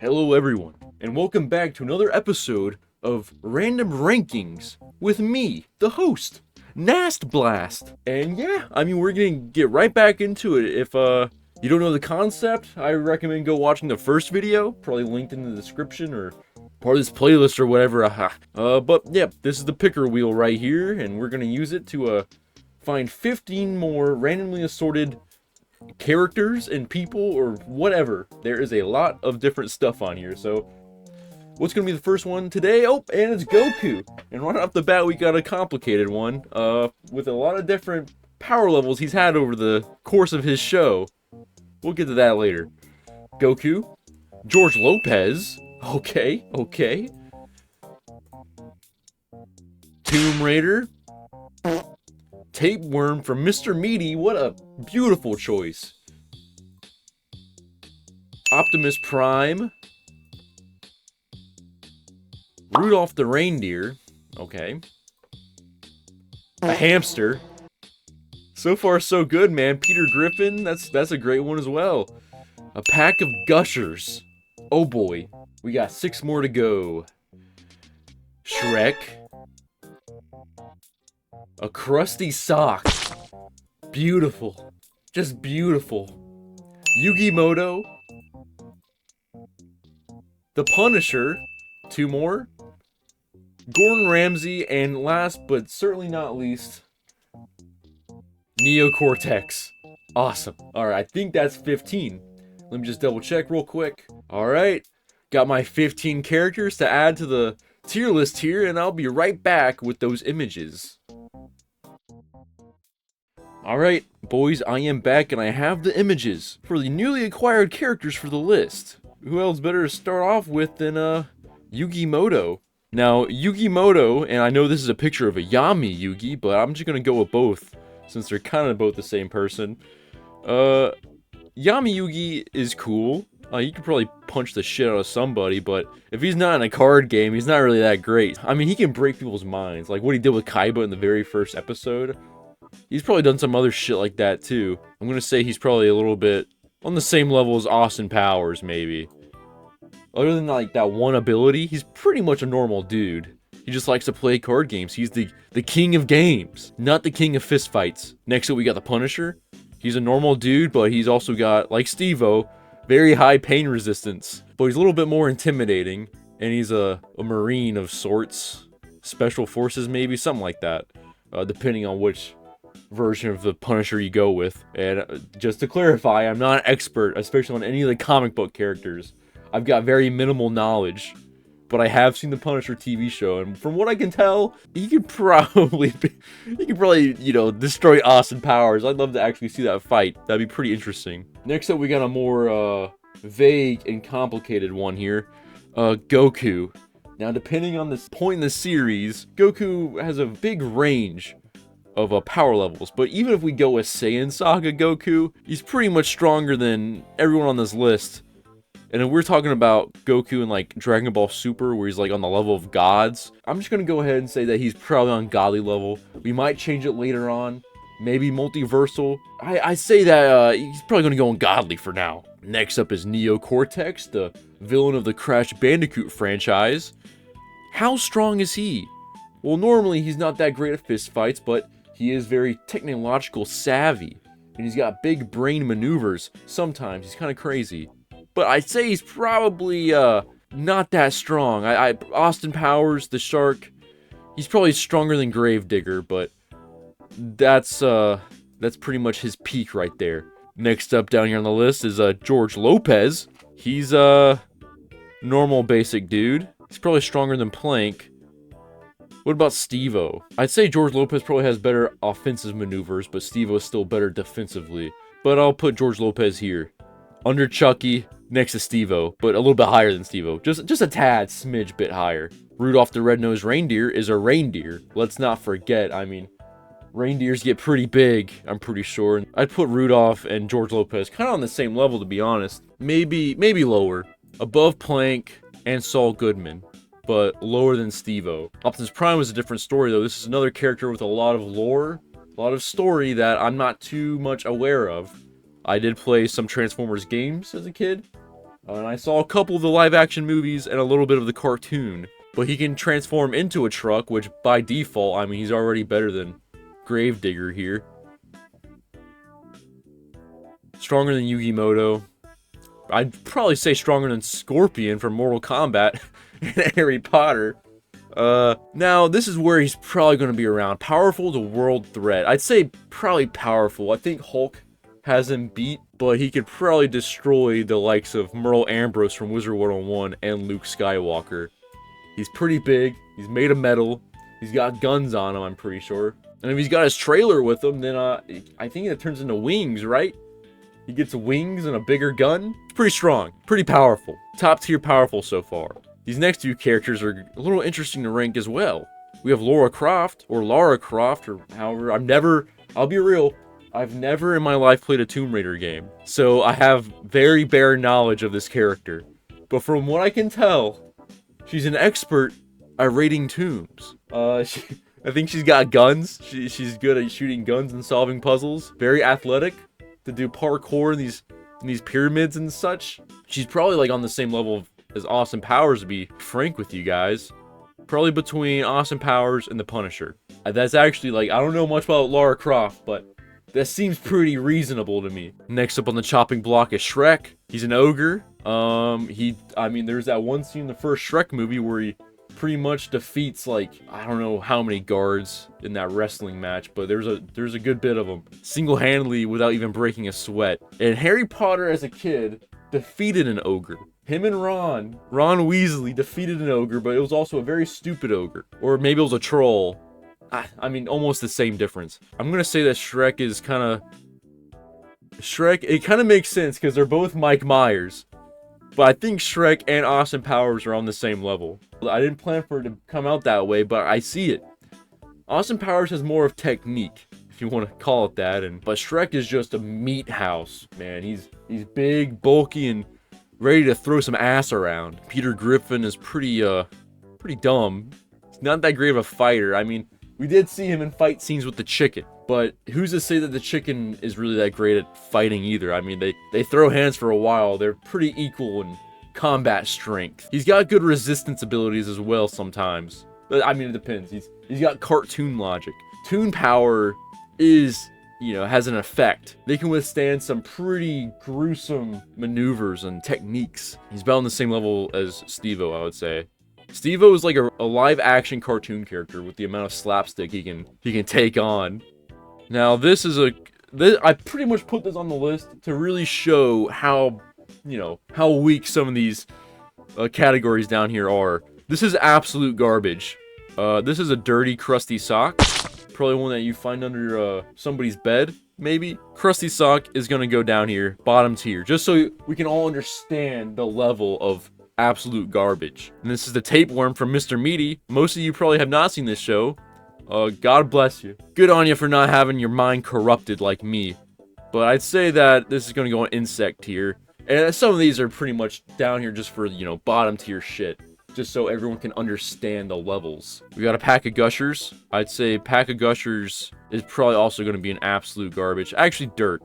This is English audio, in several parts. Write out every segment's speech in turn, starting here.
Hello everyone, and welcome back to another episode of Random Rankings with me, the host, Nast Blast. And yeah, we're gonna get right back into it. If you don't know the concept, I recommend go watching the first video, probably linked in the description or part of this playlist or whatever. But yeah, this is the picker wheel right here, and we're gonna use it to find 15 more randomly assorted characters and people or whatever. There is a lot of different stuff on here. So what's gonna be the first one today? Oh, and it's Goku. And right off the bat, we got a complicated one with a lot of different power levels he's had over the course of his show. We'll get to that later. Goku, George Lopez. Okay. Tomb Raider. Tapeworm from Mr. Meaty. What a beautiful choice. Optimus Prime. Rudolph the Reindeer. Okay. A hamster. So far, so good, man. Peter Griffin. That's a great one as well. A pack of gushers. Oh boy. We got 6 more to go. Shrek. A crusty sock. Beautiful. Just beautiful. Yugi Moto. The Punisher. 2 more. Gordon Ramsay. And last but certainly not least, Neo Cortex. Awesome. Alright, I think that's 15. Let me just double check real quick. Alright. Got my 15 characters to add to the tier list here, and I'll be right back with those images. Alright, boys, I am back and I have the images for the newly acquired characters for the list. Who else better to start off with than, Yugi Moto? Now, Yugi Moto, and I know this is a picture of a Yami Yugi, but I'm just gonna go with both, since they're kind of both the same person. Yami Yugi is cool. He could probably punch the shit out of somebody, but if he's not in a card game, he's not really that great. I mean, he can break people's minds, like what he did with Kaiba in the very first episode. He's probably done some other shit like that too. I'm gonna say he's probably a little bit on the same level as Austin Powers, maybe. Other than like that one ability, he's pretty much a normal dude. He just likes to play card games. He's the king of games, not the king of fistfights. Next up, we got the Punisher. He's a normal dude, but he's also got, like Steve-O, very high pain resistance. But he's a little bit more intimidating, and he's a Marine of sorts. Special Forces, maybe? Something like that. Depending on which version of the Punisher you go with. And just to clarify, I'm not an expert, especially on any of the comic book characters. I've got very minimal knowledge, but I have seen the Punisher TV show, and from what I can tell, he could probably, destroy Austin Powers. I'd love to actually see that fight. That'd be pretty interesting. Next up, we got a more vague and complicated one here. Goku. Now, depending on this point in the series, Goku has a big range of power levels, but even if we go with Saiyan Saga Goku, he's pretty much stronger than everyone on this list. And if we're talking about Goku in like Dragon Ball Super, where he's like on the level of gods, I'm just gonna go ahead and say that he's probably on godly level. We might change it later on, maybe multiversal. I say that he's probably gonna go on godly for now. Next up is Neo Cortex, the villain of the Crash Bandicoot franchise. How strong is he? Well, normally he's not that great at fistfights, but he is very technological savvy, and he's got big brain maneuvers. Sometimes he's kind of crazy, but I'd say he's probably not that strong. Austin Powers, the Shark, he's probably stronger than Gravedigger, but that's pretty much his peak right there. Next up down here on the list is George Lopez. He's a normal basic dude. He's probably stronger than Plank. What about Steve-O? I'd say George Lopez probably has better offensive maneuvers, but Steve-O is still better defensively. But I'll put George Lopez here, under Chucky, next to Steve-O, but a little bit higher than Steve-O. Just a tad smidge bit higher. Rudolph the Red-Nosed Reindeer is a reindeer. Let's not forget, reindeers get pretty big, I'm pretty sure. I'd put Rudolph and George Lopez kind of on the same level, to be honest. Maybe lower. Above Plank and Saul Goodman, but lower than Steve-O. Optimus Prime was a different story, though. This is another character with a lot of lore, a lot of story that I'm not too much aware of. I did play some Transformers games as a kid. And I saw a couple of the live-action movies and a little bit of the cartoon. But he can transform into a truck, which by default, I mean, he's already better than Gravedigger here. Stronger than Yugimoto. I'd probably say stronger than Scorpion from Mortal Kombat and Harry Potter. Now, this is where he's probably going to be around. Powerful to world threat. I'd say probably powerful. I think Hulk has him beat, but he could probably destroy the likes of Merle Ambrose from Wizard 101 and Luke Skywalker. He's pretty big. He's made of metal. He's got guns on him, I'm pretty sure. And if he's got his trailer with him, then I think it turns into wings, right? He gets wings and a bigger gun. It's pretty strong. Pretty powerful. Top tier powerful so far. These next two characters are a little interesting to rank as well. We have Lara Croft, or however, I'll be real, I've never in my life played a Tomb Raider game. So I have very bare knowledge of this character. But from what I can tell, she's an expert at raiding tombs. I think she's got guns. She's good at shooting guns and solving puzzles. Very athletic to do parkour in these pyramids and such. She's probably like on the same level as Austin Powers, to be frank with you guys. Probably between Austin Powers and the Punisher. That's actually like, I don't know much about Lara Croft, but that seems pretty reasonable to me. Next up on the chopping block is Shrek. He's an ogre. There's that one scene in the first Shrek movie where he pretty much defeats, like, I don't know how many guards in that wrestling match, but there's a good bit of them single-handedly without even breaking a sweat. And Harry Potter as a kid defeated an ogre. Him and Ron Weasley defeated an ogre, but it was also a very stupid ogre. Or maybe it was a troll. I mean, almost the same difference. I'm gonna say that Shrek, it kind of makes sense because they're both Mike Myers. But I think Shrek and Austin Powers are on the same level. I didn't plan for it to come out that way, but I see it. Austin Powers has more of technique, if you want to call it that, but Shrek is just a meat house, man. He's big, bulky, and ready to throw some ass around. Peter Griffin is pretty dumb. He's not that great of a fighter. I mean, we did see him in fight scenes with the chicken, but who's to say that the chicken is really that great at fighting either? I mean, they throw hands for a while. They're pretty equal in combat strength. He's got good resistance abilities as well sometimes. But I mean, it depends. He's got cartoon logic. Toon power is, has an effect. They can withstand some pretty gruesome maneuvers and techniques. He's about on the same level as Steve-O, I would say. Steve-O is like a live action cartoon character with the amount of slapstick he can take on. Now I pretty much put this on the list to really show how weak some of these categories down here are. This is absolute garbage. This is a dirty, crusty sock. Probably one that you find under somebody's bed, maybe. Crusty sock is gonna go down here, bottom tier, just so we can all understand the level of absolute garbage. And this is the tapeworm from Mr. Meaty. Most of you probably have not seen this show. God bless you. Good on you for not having your mind corrupted like me. But I'd say that this is gonna go on insect tier. And some of these are pretty much down here just for, bottom tier shit. Just so everyone can understand the levels. We got a pack of Gushers. I'd say pack of Gushers is probably also going to be an absolute garbage. Actually, dirt.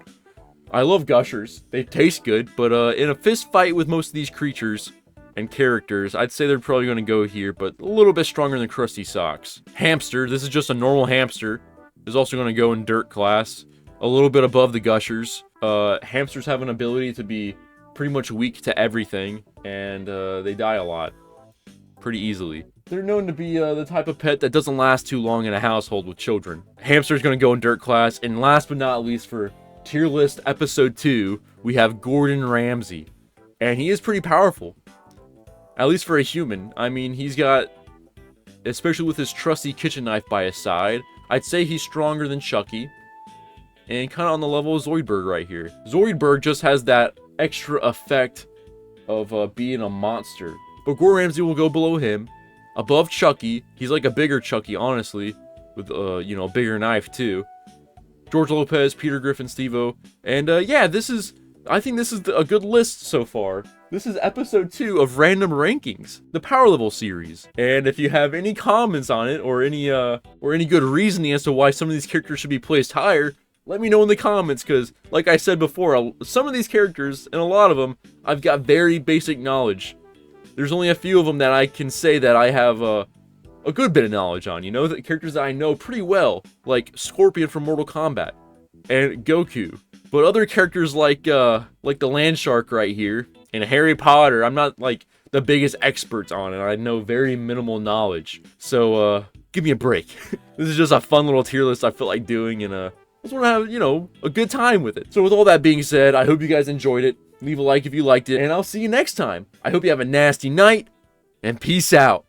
I love Gushers. They taste good, but in a fist fight with most of these creatures and characters, I'd say they're probably going to go here, but a little bit stronger than Crusty Socks. Hamster. This is just a normal hamster. Is also going to go in dirt class. A little bit above the Gushers. Hamsters have an ability to be pretty much weak to everything, and they die a lot. Pretty easily. They're known to be the type of pet that doesn't last too long in a household with children. Hamster's gonna go in dirt class, and last but not least, for tier list episode 2, we have Gordon Ramsay. And he is pretty powerful. At least for a human. I mean, he's got, especially with his trusty kitchen knife by his side, I'd say he's stronger than Chucky. And kind of on the level of Zoidberg right here. Zoidberg just has that extra effect of being a monster. But Gordon Ramsay will go below him. Above Chucky. He's like a bigger Chucky, honestly. With, a bigger knife, too. George Lopez, Peter Griffin, Steve-O. And, yeah, I think this is a good list so far. This is episode 2 of Random Rankings, the Power Level series. And if you have any comments on it, or any good reasoning as to why some of these characters should be placed higher, let me know in the comments, because like I said before, some of these characters, and a lot of them, I've got very basic knowledge. There's only a few of them that I can say that I have a good bit of knowledge on, you know, the characters that I know pretty well, like Scorpion from Mortal Kombat, and Goku. But other characters like the Land Shark right here, and Harry Potter, I'm not, like, the biggest experts on it. I know very minimal knowledge. So, give me a break. This is just a fun little tier list I feel like doing, and I just want to have, you know, a good time with it. So with all that being said, I hope you guys enjoyed it. Leave a like if you liked it, and I'll see you next time. I hope you have a nasty night, and peace out.